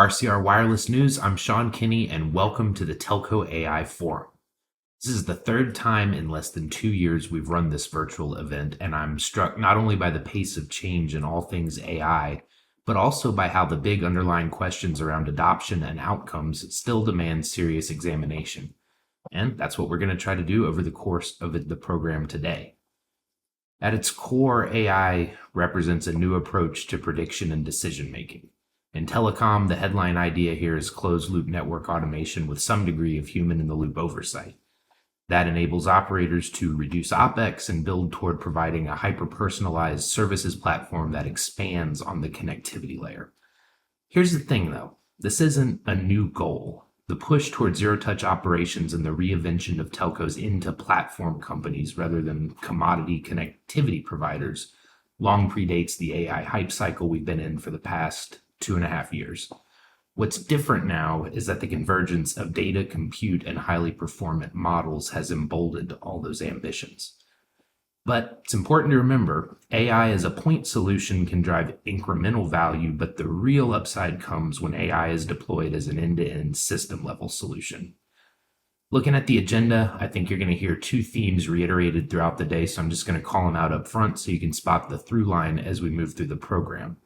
RCR Wireless News, I'm Sean Kinney, and welcome to the Telco AI Forum. This is the third time in less than 2 years we've run this virtual event, and I'm struck not only by the pace of change in all things AI, but also by how the big underlying questions around adoption and outcomes still demand serious examination. And that's what we're going to try to do over the course of the program today. At its core, AI represents a new approach to prediction and decision making. In telecom, the headline idea here is closed-loop network automation with some degree of human-in-the-loop oversight. That enables operators to reduce OpEx and build toward providing a hyper-personalized services platform that expands on the connectivity layer. Here's the thing, though. This isn't a new goal. The push toward zero-touch operations and the reinvention of telcos into platform companies rather than commodity connectivity providers long predates the AI hype cycle we've been in for the past 2.5 years. What's different now is that the convergence of data, compute, and highly performant models has emboldened all those ambitions. But it's important to remember, AI as a point solution can drive incremental value, but the real upside comes when AI is deployed as an end-to-end system-level solution. Looking at the agenda, I think you're going to hear two themes reiterated throughout the day, so I'm just going to call them out up front so you can spot the through line as we move through the program.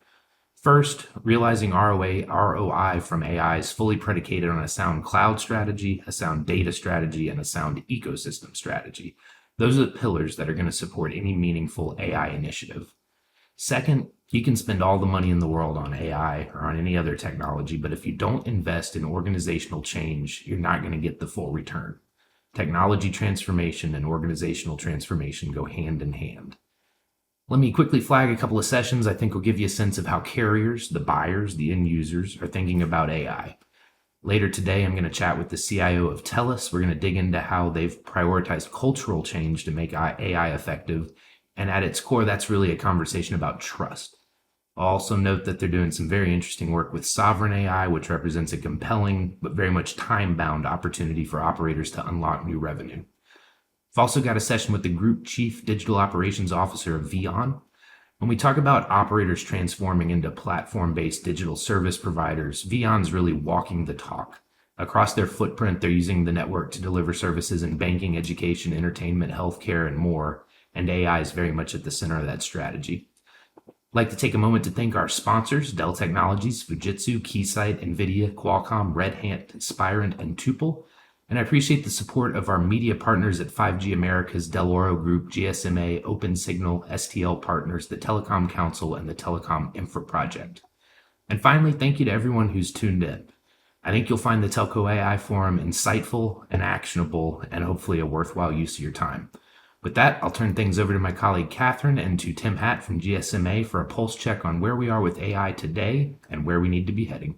First, realizing ROI from AI is fully predicated on a sound cloud strategy, a sound data strategy, and a sound ecosystem strategy. Those are the pillars that are going to support any meaningful AI initiative. Second, you can spend all the money in the world on AI or on any other technology, but if you don't invest in organizational change, you're not going to get the full return. Technology transformation and organizational transformation go hand in hand. Let me quickly flag a couple of sessions I think will give you a sense of how carriers, the buyers, the end users are thinking about AI. Later today, I'm going to chat with the CIO of TELUS. We're going to dig into how they've prioritized cultural change to make AI effective. And at its core, that's really a conversation about trust. I'll also note that they're doing some very interesting work with sovereign AI, which represents a compelling but very much time-bound opportunity for operators to unlock new revenue. I've also got a session with the Group Chief Digital Operations Officer of VEON. When we talk about operators transforming into platform-based digital service providers, VEON's really walking the talk. Across their footprint, they're using the network to deliver services in banking, education, entertainment, healthcare, and more, and AI is very much at the center of that strategy. I'd like to take a moment to thank our sponsors, Dell Technologies, Fujitsu, Keysight, NVIDIA, Qualcomm, Red Hat, Spirent, and Tuple. And I appreciate the support of our media partners at 5G Americas, Del Oro Group, GSMA, OpenSignal, STL Partners, the Telecom Council, and the Telecom Infra Project. And finally, thank you to everyone who's tuned in. I think you'll find the Telco AI Forum insightful and actionable and hopefully a worthwhile use of your time. With that, I'll turn things over to my colleague Catherine and to Tim Hatt from GSMA for a pulse check on where we are with AI today and where we need to be heading.